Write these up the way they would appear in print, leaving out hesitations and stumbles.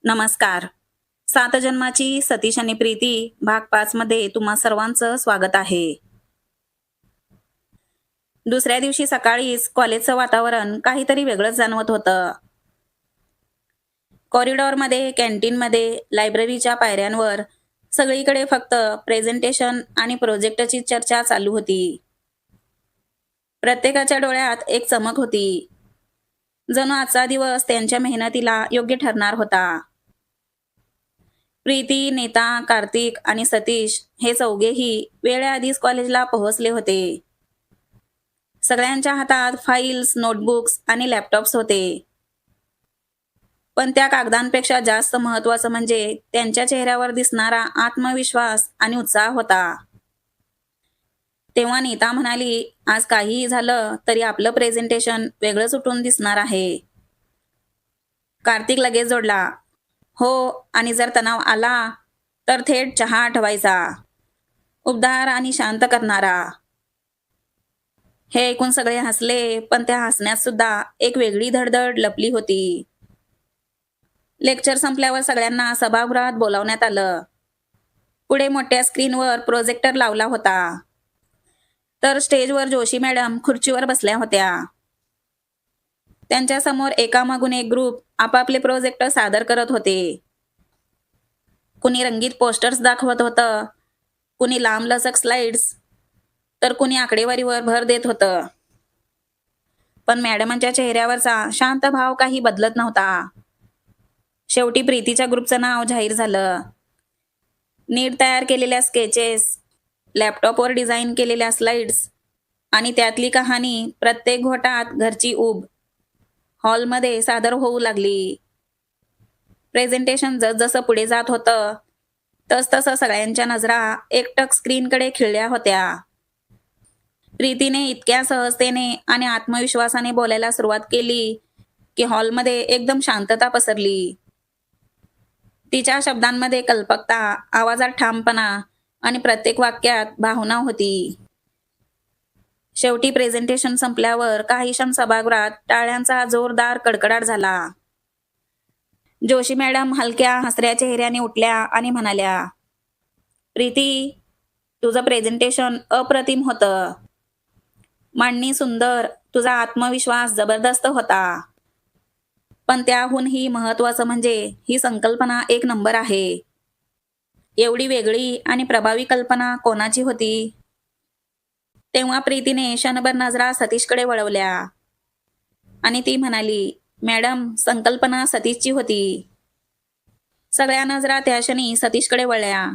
नमस्कार. सात जन्माची सतीश आणि प्रीती भाग 5 मध्ये तुम्हा सर्वांचं स्वागत आहे. दुसऱ्या दिवशी सकाळीच कॉलेजचं वातावरण काहीतरी वेगळंच जाणवत होतं. कॉरिडॉरमध्ये, कॅन्टीनमध्ये, लायब्ररीच्या पायऱ्यांवर सगळीकडे फक्त प्रेझेंटेशन आणि प्रोजेक्टची चर्चा चालू होती. प्रत्येकाच्या डोळ्यात एक चमक होती. जणू आजचा दिवस त्यांच्या मेहनतीला योग्य ठरणार होता. प्रीती, नीता, कार्तिक आणि सतीश हे चौघेही वेळेआधीच कॉलेजला पोहोचले होते. सगळ्यांच्या हातात फाईल्स, नोटबुक्स आणि लॅपटॉप्स होते. पण त्या कागदांपेक्षा जास्त महत्त्वाचं म्हणजे त्यांच्या चेहऱ्यावर दिसणारा आत्मविश्वास आणि उत्साह होता. तेव्हा नीता म्हणाली, "आज काहीही झालं तरी आपलं प्रेझेंटेशन वेगळंच उठून दिसणार आहे." कार्तिक लगेच जोडला, "हो, आणि जर तणाव आला तर थेट चहा आठवायचा, उबदार आणि शांत करणारा." हे ऐकून सगळे हसले, पण त्या हसण्यात सुद्धा एक वेगळी धडधड लपली होती. लेक्चर संपल्यावर सगळ्यांना सभागृहात बोलावण्यात आलं. पुढे मोठ्या स्क्रीनवर प्रोजेक्टर लावला होता. तर स्टेजवर जोशी मॅडम खुर्चीवर बसल्या होत्या. त्यांच्यासमोर एकामागून एक ग्रुप आपापले प्रोजेक्ट सादर करत होते. कुणी रंगीत पोस्टर्स दाखवत होतं, कुणी लांबलचक स्लाइड्स, तर कुणी आकडेवारीवर भर देत होतं. पण मॅडमांच्या चेहऱ्यावरचा शांत भाव काही बदलत नव्हता. शेवटी प्रीतीच्या ग्रुपचं नाव जाहीर झालं. नीट तयार केलेल्या स्केचेस, लॅपटॉपवर डिझाईन केलेल्या स्लाइड्स आणि त्यातली कहाणी प्रत्येक घोटात घरची ऊब हॉलमध्ये सादर होऊ लागली. प्रेझेंटेशन जसजसं पुढे जात होतं, तसतसं सगळ्यांच्या नजरा एकटक स्क्रीनकडे खिळल्या होत्या. प्रीतीने इतक्या सहजतेने आणि आत्मविश्वासाने बोलायला सुरुवात केली की हॉलमध्ये एकदम शांतता पसरली. तिच्या शब्दांमध्ये कल्पकता, आवाजात ठामपणा आणि प्रत्येक वाक्यात भावना होती. शेवटी प्रेझेंटेशन संपल्यावर काही क्षण सभागृहात टाळ्यांचा जोरदार कडकडाट झाला. जोशी मॅडम हलक्या हसऱ्या चेहऱ्याने उठल्या आणि म्हणाल्या, "प्रीती, तुझं प्रेझेंटेशन अप्रतिम होतं. मांडणी सुंदर, तुझा आत्मविश्वास जबरदस्त होता. पण त्याहूनही महत्त्वाचं म्हणजे ही संकल्पना एक नंबर आहे. एवढी वेगळी आणि प्रभावी कल्पना कोणाची होती?" तेव्हा प्रीतीने क्षणभर नजरा सतीशकडे वळवल्या आणि ती म्हणाली, "मॅडम, संकल्पना सतीशची होती." सगळ्या नजरा त्या क्षणी सतीशकडे वळल्या.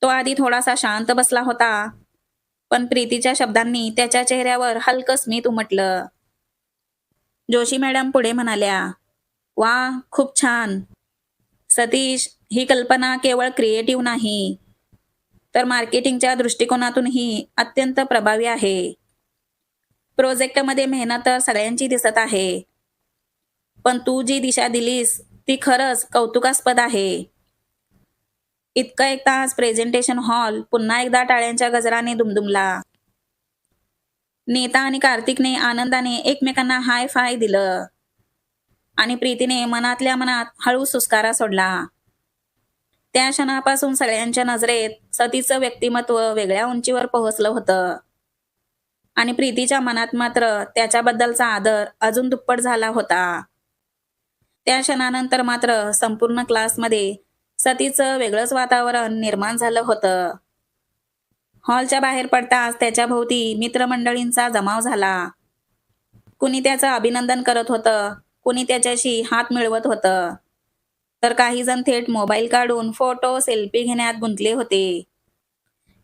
तो आधी थोडासा शांत बसला होता, पण प्रीतीच्या शब्दांनी त्याच्या चेहऱ्यावर हलकं स्मित उमटलं. जोशी मॅडम पुढे म्हणाल्या, "वा, खूप छान. सतीश, ही कल्पना केवळ क्रिएटिव्ह नाही, तर मार्केटिंगच्या दृष्टिकोनातूनही अत्यंत प्रभावी आहे. प्रोजेक्टमध्ये मेहनत तर सगळ्यांची दिसत आहे, पण तू जी दिशा दिलीस ती खरंच कौतुकास्पद आहे." इतकं ऐकताच प्रेझेंटेशन हॉल पुन्हा एकदा टाळ्यांच्या गजराने दुमदुमला. नीता आणि कार्तिकने आनंदाने एकमेकांना हाय फाय दिलं आणि प्रीतीने मनातल्या मनात हळू सुस्कारा सोडला. त्या क्षणापासून सगळ्यांच्या नजरेत सतीचं व्यक्तिमत्व वेगळ्या उंचीवर पोहोचलं होतं आणि प्रीतीच्या मनात मात्र त्याच्याबद्दलचा आदर अजून दुप्पट झाला होता. त्या क्षणानंतर मात्र संपूर्ण क्लासमध्ये सतीचं वेगळंच वातावरण निर्माण झालं होतं. हॉलच्या बाहेर पडताच त्याच्या भोवती मित्रमंडळींचा जमाव झाला. कुणी त्याचं अभिनंदन करत होतं, कुणी त्याच्याशी हात मिळवत होतं, तर काही जण थेट मोबाईल काढून फोटो, सेल्फी घेण्यात गुंतले होते.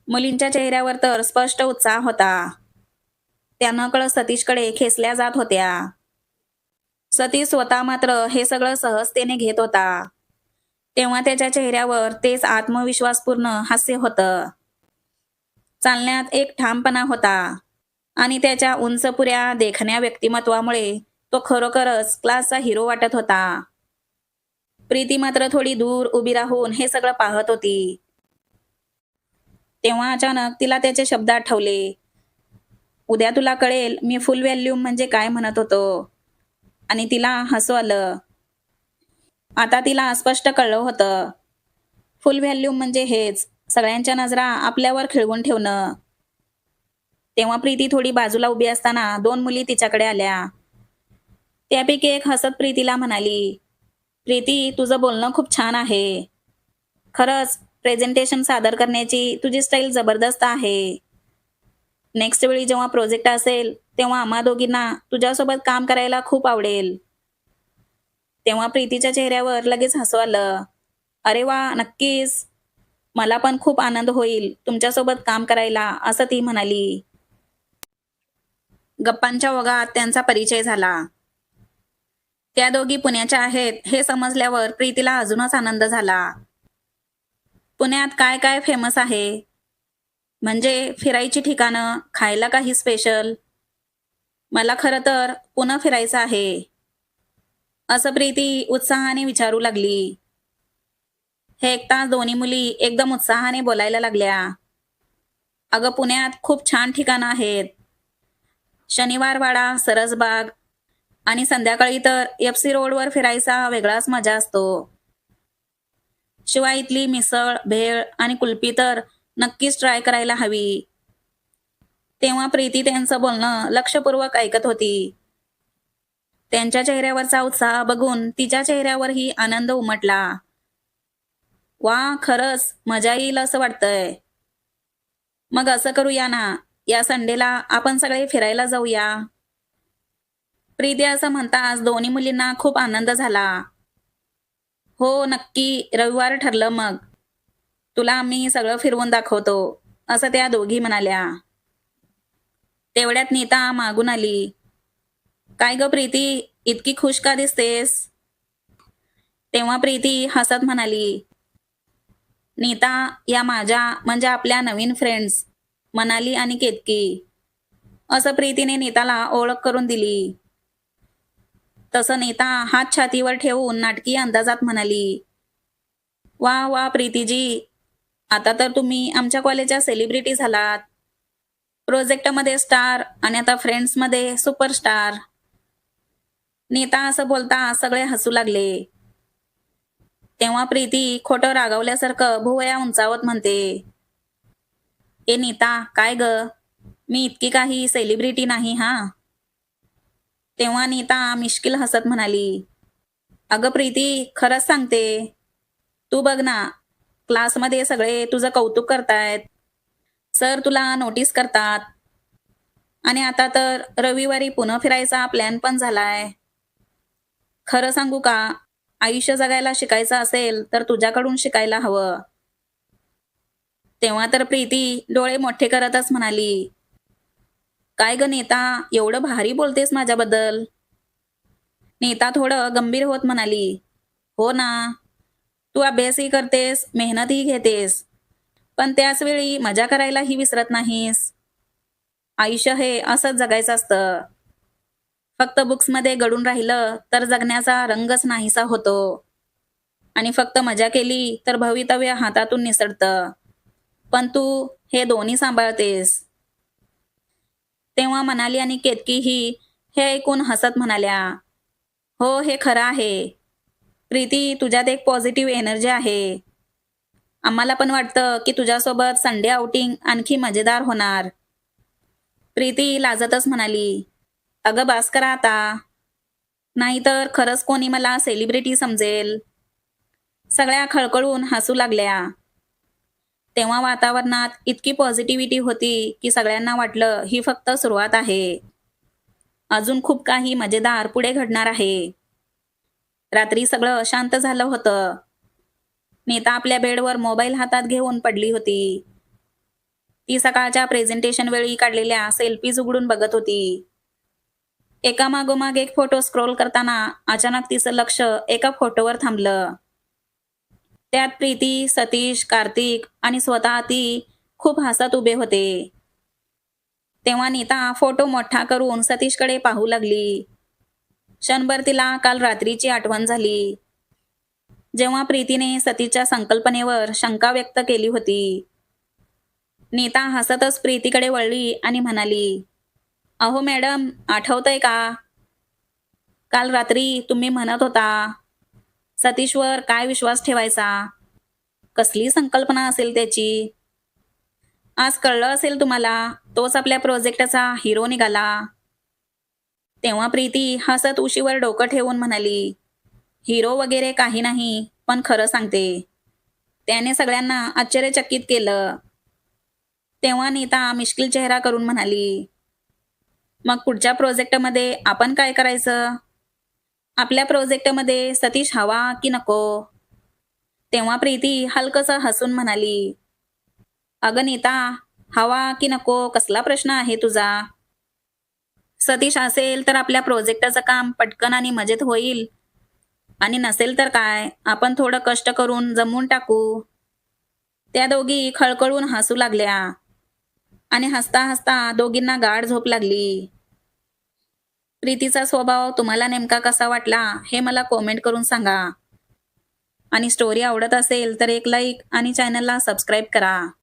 मुलींच्या चेहऱ्यावर तर स्पष्ट उत्साह होता. त्या नकळत सतीशकडे खेचल्या जात होत्या. सतीश स्वतः मात्र हे सगळं सहजतेने घेत होता. तेव्हा त्याच्या चेहऱ्यावर तेच आत्मविश्वासपूर्ण हास्य होतं. चालण्यात एक ठामपणा होता आणि त्याच्या उंचपुऱ्या देखण्या व्यक्तिमत्वामुळे तो खरोखरच क्लासचा हिरो वाटत होता. प्रीती मात्र थोडी दूर उभी राहून हे सगळं पाहत होती. तेव्हा अचानक तिला त्याचे शब्द आठवले, "उद्या तुला कळेल मी फुल व्हॅल्यूम म्हणजे काय म्हणत होतो." आणि तिला हसू आलं. आता तिला स्पष्ट कळलं होतं, फुल व्हॅल्यूम म्हणजे हेच, सगळ्यांच्या नजरा आपल्यावर खिळवून ठेवणं. तेव्हा प्रीती थोडी बाजूला उभी असताना 2 मुली तिच्याकडे आल्या. त्यापैकी एक हसत प्रीतीला म्हणाली, "प्रीती, तुझं बोलणं खूप छान आहे. खरंच प्रेझेंटेशन सादर करण्याची तुझी स्टाईल जबरदस्त आहे. नेक्स्ट वेळी जेव्हा प्रोजेक्ट असेल, तेव्हा आम्हा दोघींना तुझ्यासोबत काम करायला खूप आवडेल." तेव्हा प्रीतीच्या चेहऱ्यावर लगेच हसू आलं. "अरे वाह! नक्कीच. मला पण खूप आनंद होईल तुमच्यासोबत काम करायला," असं ती म्हणाली. गप्पांच्या ओघात त्यांचा परिचय झाला. त्या दोघी पुण्याच्या आहेत हे समजल्यावर प्रीतीला अजूनच आनंद झाला. पुण्यात काय काय फेमस आहे? म्हणजे फिरायची ठिकाणं, खायला काही स्पेशल? मला खरं तर पुणं फिरायचं आहे, असं प्रीती उत्साहाने विचारू लागली. हे ऐकताच दोन्ही मुली एकदम उत्साहाने बोलायला लागल्या. अगं पुण्यात खूप छान ठिकाणं आहेत. शनिवारवाडा, सरसबाग आणि संध्याकाळी तर एफ.सी. रोडवर फिरायचा वेगळाच मजा असतो. शिवाय इथली मिसळ, भेळ आणि कुल्फी तर नक्कीच ट्राय करायला हवी. तेव्हा प्रीती त्यांचं बोलणं लक्षपूर्वक ऐकत होती. त्यांच्या चेहऱ्यावरचा उत्साह बघून तिच्या चेहऱ्यावरही आनंद उमटला. वा, खरंच मजा येईल असं वाटतंय. मग असं करूया ना, या संडेला आपण सगळे फिरायला जाऊया. प्रीती असं म्हणताच दोन्ही मुलींना खूप आनंद झाला. हो, नक्की. रविवार ठरलं मग. तुला आम्ही सगळं फिरवून दाखवतो, असं त्या दोघी म्हणाल्या. तेवढ्यात नीता मागून आली. काय गं प्रीती, इतकी खुश का दिसतेस? तेव्हा प्रीती हसत म्हणाली, नीता, या माझ्या म्हणजे आपल्या नवीन फ्रेंड्स मनाली आणि केतकी, असं प्रीतीने नीताला ओळख करून दिली. तसं नीता हात छातीवर ठेवून नाटकी अंदाजात म्हणाली, वा वा प्रीतीजी, आता तर तुम्ही आमच्या कॉलेजच्या सेलिब्रिटी झालात. प्रोजेक्टमध्ये स्टार आणि आता फ्रेंड्समध्ये सुपरस्टार. नीता असं बोलता सगळे हसू लागले. तेव्हा प्रीती खोटं रागावल्यासारखं भुवया उंचावत म्हणते, ए नीता, काय ग, मी इतकी काही सेलिब्रिटी नाही हा. तेव्हा नीता मिश्किल हसत म्हणाली, अगं प्रीती, खरंच सांगते. तू बघ ना, क्लासमध्ये सगळे तुझं कौतुक करतायत. सर तुला नोटीस करतात. आणि आता तर रविवारी पुन्हा फिरायचा प्लॅन पण झालाय. खरं सांगू का, आयुष्य जगायला शिकायचं असेल तर तुझ्याकडून शिकायला हवं. तेव्हा तर प्रीती डोळे मोठे करतच म्हणाली, काय ग नीता, एवढं भारी बोलतेस माझ्याबद्दल? नीता थोडं गंभीर होत म्हणाली, हो ना, तू अभ्यासही करतेस, मेहनतही घेतेस, पण त्याच वेळी मजा करायलाही विसरत नाहीस. आयुष्य हे असंच जगायचं असतं. फक्त बुक्समध्ये गडून राहिलं तर जगण्याचा रंगच नाहीसा होतो. आणि फक्त मजा केली तर भवितव्य हातातून निसटतं. पण तू हे दोन्ही सांभाळतेस. तेव्हा मनाली आणि केतकीही हे ऐकून हसत म्हणाल्या, हो, हे खरं आहे. प्रीती, तुझ्यात एक पॉझिटिव्ह एनर्जी आहे. आम्हाला पण वाटतं की तुझ्यासोबत संडे आउटिंग आणखी मजेदार होणार. प्रीती लाजतच म्हणाली, अगं बास करा आता. नाहीतर खरंच कोणी मला सेलिब्रिटी समजेल. सगळ्या खळखळून हसू लागल्या. तेव्हा वातावरणात इतकी पॉझिटिव्हिटी होती की सगळ्यांना वाटलं ही फक्त सुरुवात आहे. अजून खूप काही मजेदार पुढे घडणार आहे. रात्री सगळं शांत झालं होतं. नीता आपल्या बेडवर मोबाईल हातात घेऊन पडली होती. ती सकाळच्या प्रेझेंटेशन वेळी काढलेल्या सेल्फीज उघडून बघत होती. एका मागोमाग एक फोटो स्क्रोल करताना अचानक तिचं लक्ष एका फोटोवर थांबलं. त्यात प्रीती, सतीश, कार्तिक आणि स्वतः ती खूप हसत उभे होते. तेव्हा नीता फोटो मोठा करून सतीशकडे पाहू लागली. क्षणभर तिला काल रात्रीची आठवण झाली, जेव्हा प्रीतीने सतीच्या संकल्पनेवर शंका व्यक्त केली होती. नीता हसतच प्रीतीकडे वळली आणि म्हणाली, अहो मॅडम, आठवतंय का? काल रात्री तुम्ही म्हणत होता सतीशवर काय विश्वास ठेवायचा? कसली संकल्पना असेल त्याची? आज कळलं असेल तुम्हाला, तोच आपल्या प्रोजेक्टचा हिरो निघाला. तेव्हा प्रीती हसत उशीवर डोकं ठेवून म्हणाली, हिरो वगैरे काही नाही, पण खरं सांगते. त्याने सगळ्यांना आश्चर्यचकित केलं. तेव्हा नीता मिश्किल चेहरा करून म्हणाली, मग पुढच्या प्रोजेक्टमध्ये आपण काय करायचं? आपल्या प्रोजेक्टमध्ये सतीश हवा की नको? तेव्हा प्रीती हलकसं हसून म्हणाली, अगं नीता, हवा की नको कसला प्रश्न आहे तुझा? सतीश असेल तर आपल्या प्रोजेक्टचं काम पटकन आणि मजेत होईल आणि नसेल तर काय, आपण थोडं कष्ट करून जमवून टाकू. त्या दोघी खळखळून हसू लागल्या आणि हसता हसता दोघींना गाढ झोप लागली. प्रीतीचा स्वभाव तुम्हाला नेमका कसा वाटला हे मला कमेंट करून सांगा आणि स्टोरी आवडत असेल तर एक लाईक आणि चॅनलला सबस्क्राईब करा.